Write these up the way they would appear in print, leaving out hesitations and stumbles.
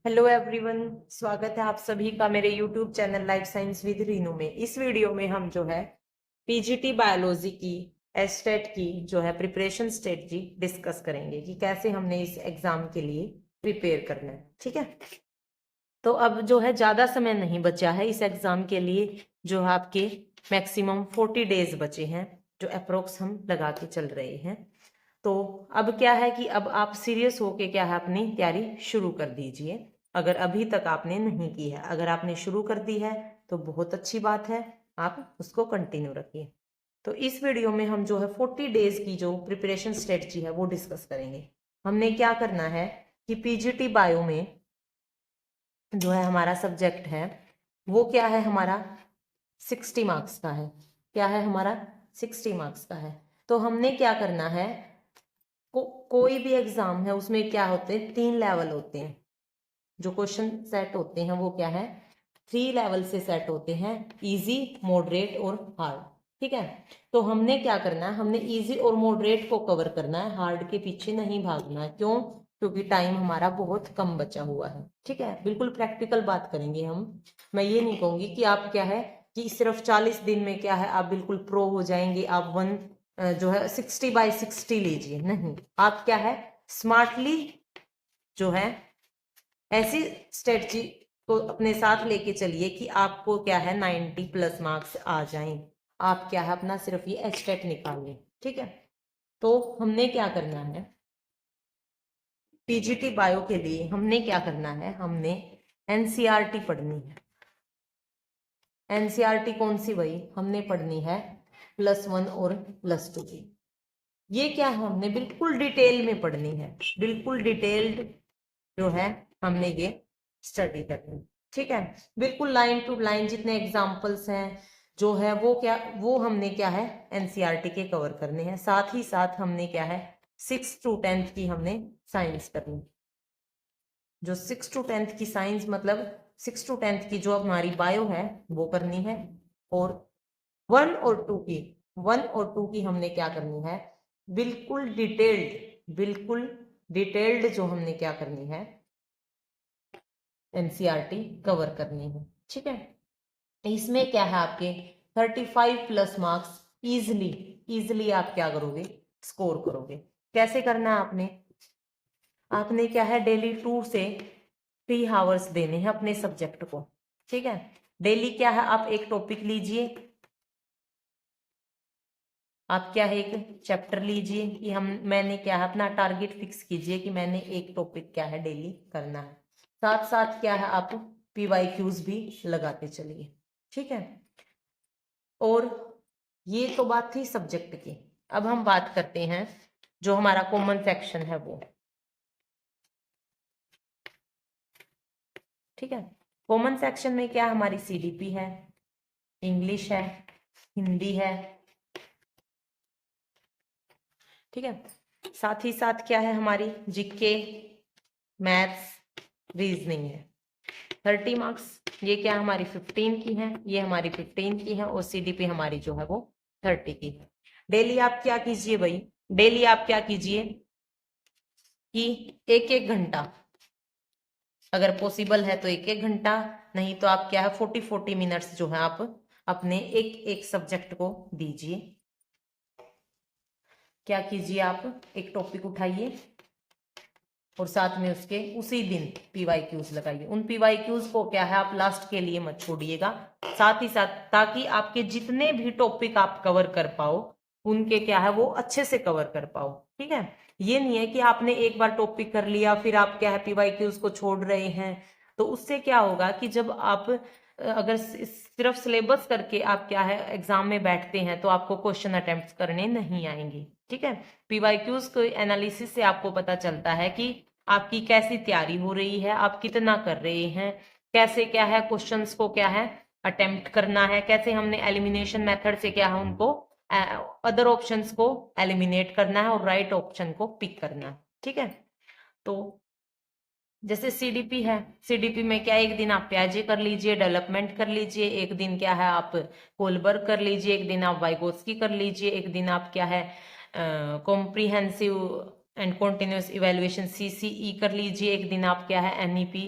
Hello everyone, स्वागत है आप सभी का मेरे YouTube channel Life Science with Reenu में। इस वीडियो में हम जो है पीजीटी बायोलॉजी की एस्टेट की जो है प्रिपरेशन स्ट्रेटजी डिस्कस करेंगे कि कैसे हमने इस एग्जाम के लिए प्रिपेयर करना है। ठीक है, तो अब जो है ज़्यादा समय नहीं बचा है इस एग्जाम के लिए। जो है आपके मैक्सिमम 40 डेज बचे हैं, जो अप्रोक्स हम लगा के चल रहे हैं। तो अब क्या है कि अब आप सीरियस होके क्या है अपनी तैयारी शुरू कर दीजिए, अगर अभी तक आपने नहीं की है। अगर आपने शुरू कर दी है तो बहुत अच्छी बात है, आप उसको कंटिन्यू रखिए। तो इस वीडियो में हम जो है 40 डेज की जो प्रिपरेशन स्ट्रेटजी है वो डिस्कस करेंगे। हमने क्या करना है कि पीजीटी बायो में जो है हमारा सब्जेक्ट है वो क्या है, हमारा 60 मार्क्स का है। क्या है हमारा 60 मार्क्स का है। तो हमने क्या करना है, कोई भी एग्जाम है उसमें क्या होते हैं, 3 लेवल होते हैं। जो क्वेश्चन सेट होते हैं वो क्या है, 3 लेवल से सेट होते हैं, इजी, मॉडरेट और हार्ड। ठीक है, तो हमने क्या करना है, हमने इजी और मॉडरेट को कवर करना है, हार्ड के पीछे नहीं भागना है। क्यों? क्योंकि टाइम हमारा बहुत कम बचा हुआ है। ठीक है, बिल्कुल प्रैक्टिकल बात करेंगे हम। मैं ये नहीं कहूंगी कि आप क्या है कि सिर्फ 40 दिन में क्या है आप बिल्कुल प्रो हो जाएंगे, आप जो है 60/60 लीजिए। नहीं, आप क्या है स्मार्टली जो है ऐसी स्ट्रेटजी को अपने साथ लेके चलिए कि आपको क्या है 90+ मार्क्स आ जाएं। आप क्या है अपना सिर्फ ये एस्टेट निकालिए। ठीक है, तो हमने क्या करना है, पीजीटी बायो के लिए हमने क्या करना है, हमने एनसीईआरटी पढ़नी है। एनसीईआरटी कौन सी भाई, हमने पढ़नी है +1 और +2 की। ये क्या है, हमने बिल्कुल डिटेल में पढ़नी है, बिल्कुल डिटेल्ड जो है हमने ये स्टडी करनी। ठीक है, बिल्कुल लाइन टू लाइन जितने एग्जाम्पल्स हैं जो है वो हमने क्या है एनसीईआरटी के कवर करने हैं। साथ ही साथ हमने क्या है 6 to 10 की हमने साइंस करनी। जो 6 to 10 की साइंस मतलब 6 to 10 की जो हमारी बायो है वो करनी है। और 1 और 2 की, 1 और 2 की हमने क्या करनी है, बिल्कुल डिटेल्ड, बिल्कुल डिटेल्ड जो हमने क्या करनी है एनसीईआरटी कवर करनी है। ठीक है, इसमें क्या है आपके 35+ मार्क्स इजली इजली आप क्या करोगे, स्कोर करोगे। कैसे करना है आपने, आपने क्या है डेली 2 से 3 आवर्स देने हैं अपने सब्जेक्ट को। ठीक है, डेली क्या है आप एक टॉपिक लीजिए, आप क्या है एक चैप्टर लीजिए कि मैंने क्या है अपना टारगेट फिक्स कीजिए कि मैंने एक टॉपिक क्या है डेली करना है। साथ साथ क्या है आप पीवाईक्यूज भी लगाते चलिए। ठीक है, और ये तो बात थी सब्जेक्ट की। अब हम बात करते हैं जो हमारा कॉमन सेक्शन है वो। ठीक है, कॉमन सेक्शन में क्या हमारी सीडीपी है, इंग्लिश है, हिंदी है। ठीक है, साथ ही साथ क्या है हमारी जीके, मैथ्स, रीजनिंग है। 30 मार्क्स, ये क्या हमारी 15 की है, ये हमारी 15 की है, और सीडीपी हमारी जो है वो 30 की है। डेली आप क्या कीजिए भाई, डेली आप क्या कीजिए कि 1-1 घंटा, अगर पॉसिबल है तो 1-1 घंटा, नहीं तो आप क्या है 40-40 मिनट्स जो है आप अपने एक एक सब्जेक्ट को दीजिए। क्या कीजिए, आप एक टॉपिक उठाइए और साथ में उसके उसी दिन पीवाईक्यूज लगाइए। उन पीवाईक्यूज को क्या है आप लास्ट के लिए मत छोड़िएगा। साथ ही साथ ताकि आपके जितने भी टॉपिक आप कवर कर पाओ उनके क्या है वो अच्छे से कवर कर पाओ। ठीक है, ये नहीं है कि आपने एक बार टॉपिक कर लिया फिर आप क्या है पीवाईक्यूज को छोड़ रहे हैं। तो उससे क्या होगा कि जब आप अगर सिर्फ सिलेबस करके आप क्या है एग्जाम में बैठते हैं तो आपको क्वेश्चन अटेम्प्ट करने नहीं आएंगे। ठीक है, पीवाईक्यूज को एनालिसिस से आपको पता चलता है कि आपकी कैसी तैयारी हो रही है, आप कितना कर रहे हैं, कैसे क्या है क्वेश्चंस को क्या है अटेम्प्ट करना है, कैसे हमने एलिमिनेशन मेथड से क्या है उनको अदर ऑप्शंस को एलिमिनेट करना है और राइट ऑप्शन को पिक करना है। ठीक है, तो जैसे सीडीपी है, सीडीपी में क्या एक दिन आप प्याजे कर लीजिए, डेवलपमेंट कर लीजिए, एक दिन क्या है आप कोलबर्ग कर लीजिए, एक दिन आप वाइगोस्की कर लीजिए, एक दिन आप क्या है comprehensive and continuous evaluation CCE कर लीजिए, एक दिन आप क्या है एनईपी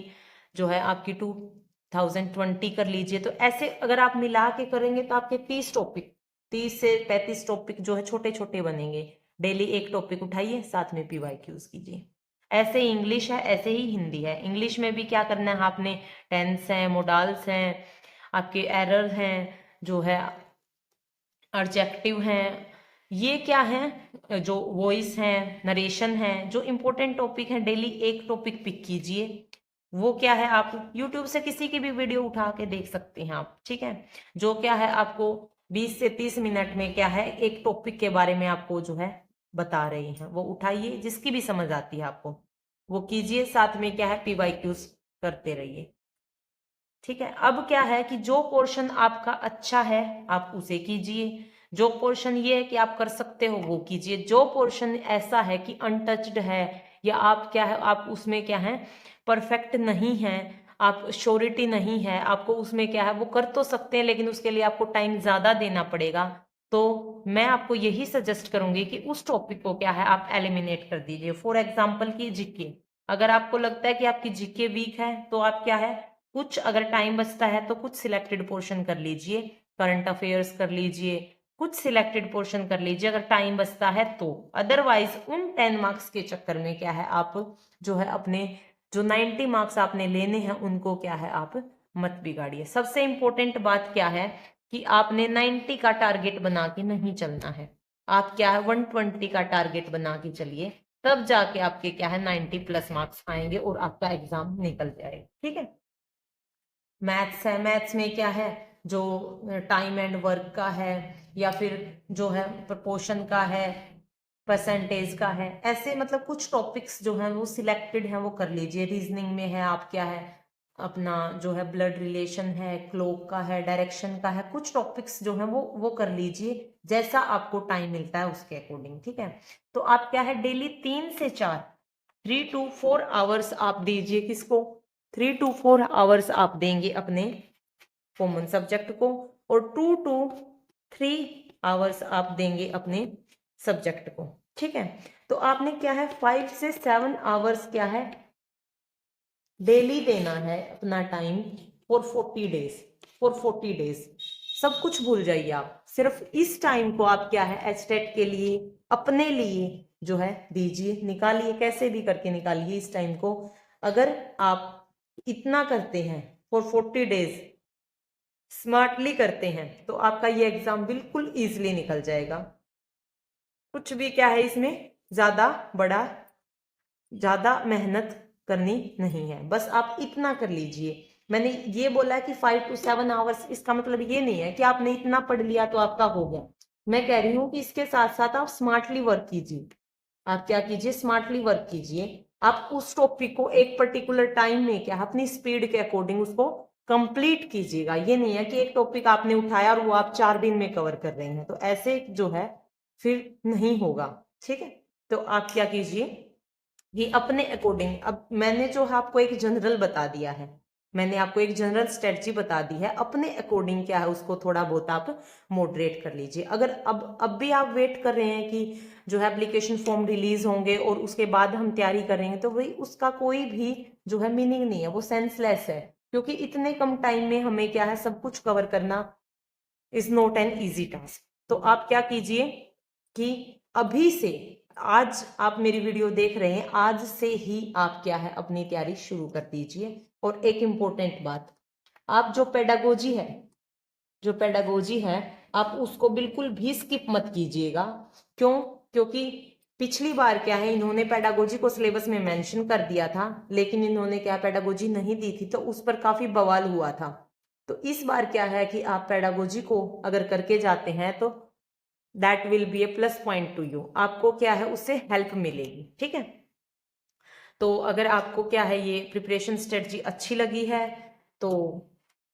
जो है आपकी 2020 कर लीजिए। तो ऐसे अगर आप मिला के करेंगे तो आपके 30 से 35 टॉपिक जो है छोटे छोटे बनेंगे। डेली एक टॉपिक उठाइए, साथ में PYQs कीजिए। ऐसे ही इंग्लिश है, ऐसे ही हिंदी है। इंग्लिश में भी क्या करना है आपने, टेंस हैं, मोडाल्स हैं, आपके एरर हैं, जो है एडजेक्टिव हैं, ये क्या है, जो वॉइस है, नरेशन है, जो इंपॉर्टेंट टॉपिक है डेली एक टॉपिक पिक कीजिए। वो क्या है, आप यूट्यूब से किसी की भी वीडियो उठा के देख सकते हैं आप, ठीक है। जो क्या है आपको 20 से 30 मिनट में क्या है एक टॉपिक के बारे में आपको जो है बता रही हैं, वो उठाइए, जिसकी भी समझ आती है आपको वो कीजिए, साथ में क्या है PYQs करते रहिए, ठीक है। अब क्या है कि जो पोर्शन आपका अच्छा है आप उसे कीजिए, जो पोर्शन ये है कि आप कर सकते हो वो कीजिए, जो पोर्शन ऐसा है कि अनटच्ड है या आप क्या है आप उसमें क्या है परफेक्ट नहीं है, आप श्योरिटी नहीं है आपको उसमें, क्या है वो कर तो सकते हैं लेकिन उसके लिए आपको टाइम ज्यादा देना पड़ेगा। तो मैं आपको यही सजेस्ट करूंगी कि उस टॉपिक को क्या है आप एलिमिनेट कर दीजिए। फॉर एग्जाम्पल की जीके, अगर आपको लगता है कि आपकी जीके वीक है तो आप क्या है कुछ अगर टाइम बचता है तो कुछ सिलेक्टेड पोर्शन कर लीजिए, करंट अफेयर्स कर लीजिए, कुछ सिलेक्टेड पोर्शन कर लीजिए अगर टाइम बचता है तो। अदरवाइज उन 10 मार्क्स के चक्कर में क्या है आप जो है अपने जो 90 मार्क्स आपने लेने हैं उनको क्या है आप मत बिगाड़िए। सबसे इंपॉर्टेंट बात क्या है कि आपने 90 का टारगेट बना के नहीं चलना है, आप क्या है 120 का टारगेट बना के चलिए, तब जाके आपके क्या है 90 प्लस मार्क्स आएंगे और आपका एग्जाम निकल जाएगा, ठीक है। मैथ्स है, मैथ्स में क्या है जो टाइम एंड वर्क का है या फिर जो है प्रपोर्शन का है, परसेंटेज का है, ऐसे मतलब कुछ टॉपिक्स जो हैं वो सिलेक्टेड हैं वो कर लीजिए। रीजनिंग में है आप क्या है अपना जो है ब्लड रिलेशन है, क्लॉक का है, डायरेक्शन का है, कुछ टॉपिक्स जो है वो कर लीजिए जैसा आपको टाइम मिलता है उसके अकॉर्डिंग, ठीक है। तो आप क्या है डेली 3 से 4 3 to 4 आवर्स आप दीजिए, किसको 3 to 4 आवर्स आप देंगे अपने कॉमन सब्जेक्ट को, और 2 to 3 आवर्स आप देंगे अपने सब्जेक्ट को, ठीक है। तो आपने क्या है 5 से 7 आवर्स क्या है डेली देना है अपना टाइम फॉर 40 डेज। सब कुछ भूल जाइए आप, सिर्फ इस टाइम को आप क्या है एचटेट के लिए अपने लिए जो है दीजिए, निकालिए, कैसे भी करके निकालिए इस टाइम को। अगर आप इतना करते हैं फॉर 40 डेज स्मार्टली करते हैं तो आपका ये एग्जाम बिल्कुल इजीली निकल जाएगा। कुछ भी क्या है इसमें ज्यादा मेहनत करनी नहीं है, बस आप इतना कर लीजिए। मैंने ये बोला है कि 5 to 7 आवर्स, इसका मतलब ये नहीं है कि आपने इतना पढ़ लिया तो आपका हो गया। मैं कह रही हूँ कि इसके साथ साथ आप स्मार्टली वर्क कीजिए। आप क्या कीजिए स्मार्टली वर्क कीजिए, आप उस टॉपिक को एक पर्टिकुलर टाइम में क्या अपनी स्पीड के अकॉर्डिंग उसको कंप्लीट कीजिएगा। ये नहीं है कि एक टॉपिक आपने उठाया और वो आप 4 दिन में कवर कर रहे हैं, तो ऐसे जो है फिर नहीं होगा, ठीक है। तो आप क्या कीजिए ये अपने अकॉर्डिंग, अब मैंने जो है आपको एक जनरल बता दिया है, मैंने आपको एक जनरल स्ट्रेटजी बता दी है, अपने अकॉर्डिंग क्या है उसको थोड़ा बहुत आप मॉडरेट कर लीजिए। अगर अब भी आप वेट कर रहे हैं कि जो है एप्लीकेशन फॉर्म रिलीज होंगे और उसके बाद हम तैयारी करेंगे, तो वही उसका कोई भी जो है मीनिंग नहीं है, वो सेंसलेस है, क्योंकि इतने कम टाइम में हमें क्या है सब कुछ कवर करना is not an easy task. तो आप क्या कीजिए कि अभी से, आज आप मेरी वीडियो देख रहे हैं, आज से ही आप क्या है अपनी तैयारी शुरू कर दीजिए। और एक इंपॉर्टेंट बात, आप जो पेडागोजी है आप उसको बिल्कुल भी स्किप मत कीजिएगा। क्यों? क्योंकि पिछली बार क्या है इन्होंने पेडागोजी को सिलेबस में मेंशन कर दिया था लेकिन इन्होंने क्या पेडागोजी नहीं दी थी, तो उस पर काफी बवाल हुआ था। तो इस बार क्या है कि आप पेडागोजी को अगर करके जाते हैं तो that will be A plus point two you, आपको क्या है उससे हेल्प मिलेगी, ठीक है। तो अगर आपको क्या है ये प्रिपरेशन स्ट्रेटजी अच्छी लगी है तो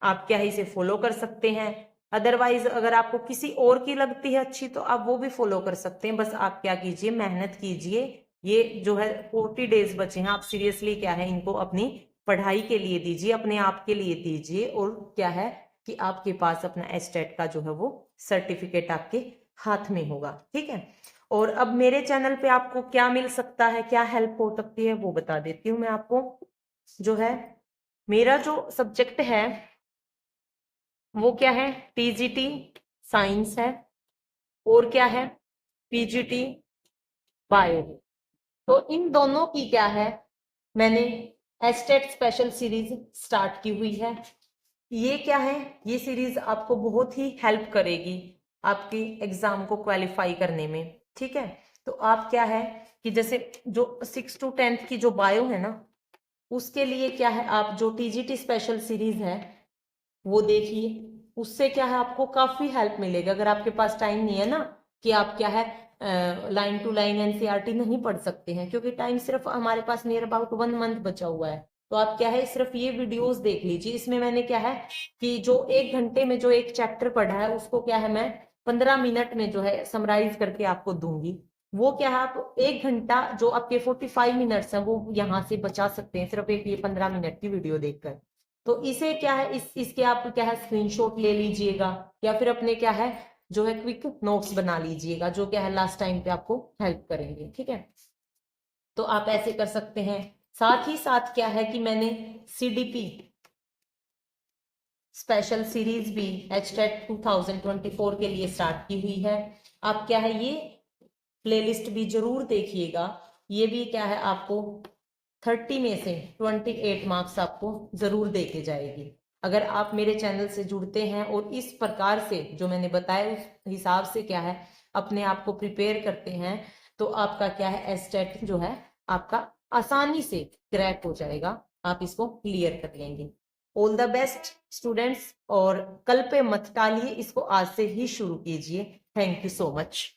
आप क्या है इसे फॉलो कर सकते हैं। अदरवाइज अगर आपको किसी और की लगती है अच्छी तो आप वो भी फॉलो कर सकते हैं। बस आप क्या कीजिए मेहनत कीजिए, ये जो है 40 डेज बचे हैं, आप सीरियसली क्या है इनको अपनी पढ़ाई के लिए दीजिए, अपने आप के लिए दीजिए, और क्या है कि आपके पास अपना एस्टेट का जो है वो सर्टिफिकेट आपके हाथ में होगा, ठीक है। और अब मेरे चैनल पे आपको क्या मिल सकता है, क्या हेल्प हो सकती है वो बता देती हूँ मैं आपको। जो है मेरा जो सब्जेक्ट है वो क्या है, टीजीटी साइंस है और क्या है, पीजीटी बायो। तो इन दोनों की क्या है, मैंने एस्टेट स्पेशल सीरीज स्टार्ट की हुई है। ये क्या है, ये सीरीज आपको बहुत ही हेल्प करेगी आपकी एग्जाम को क्वालिफाई करने में। ठीक है, तो आप क्या है कि जैसे जो 6 to 10 की जो बायो है ना, उसके लिए क्या है, आप जो टीजीटी स्पेशल सीरीज है वो देखिए। उससे क्या है, आपको काफी हेल्प मिलेगा। अगर आपके पास टाइम नहीं है ना कि आप क्या है लाइन टू लाइन एनसीईआरटी नहीं पढ़ सकते हैं, क्योंकि टाइम सिर्फ हमारे पास नियर अबाउट 1 मंथ बचा हुआ है, तो आप क्या है सिर्फ ये वीडियोस देख लीजिए। इसमें मैंने क्या है कि जो 1 घंटे में जो एक चैप्टर पढ़ा है उसको क्या है मैं 15 मिनट में जो है समराइज करके आपको दूंगी। वो क्या है, आप 1 घंटा जो आपके 45 मिनट्स हैं वो यहाँ से बचा सकते हैं सिर्फ एक ये 15 मिनट की वीडियो देखकर। तो इसे क्या है, इसके आप क्या है स्क्रीनशॉट ले लीजिएगा, या फिर अपने क्या है जो है क्विक नोट्स बना लीजिएगा, जो क्या है लास्ट टाइम पे आपको हेल्प करेंगे। ठीक है, तो आप ऐसे कर सकते हैं। साथ ही साथ क्या है कि मैंने सीडीपी स्पेशल सीरीज भी एचटेट 2024 के लिए स्टार्ट की हुई है। आप क्या है ये प्लेलिस्ट भी जरूर देखिएगा। ये भी क्या है आपको 30 में से 28 मार्क्स आपको जरूर दे के जाएगी। अगर आप मेरे चैनल से जुड़ते हैं और इस प्रकार से जो मैंने बताया उस हिसाब से क्या है अपने आप को प्रिपेयर करते हैं, तो आपका क्या है एस्टेट जो है आपका आसानी से क्रैक हो जाएगा, आप इसको क्लियर कर लेंगे। ऑल द बेस्ट स्टूडेंट्स, और कल पे मत टालिए, इसको आज से ही शुरू कीजिए। Thank you so much.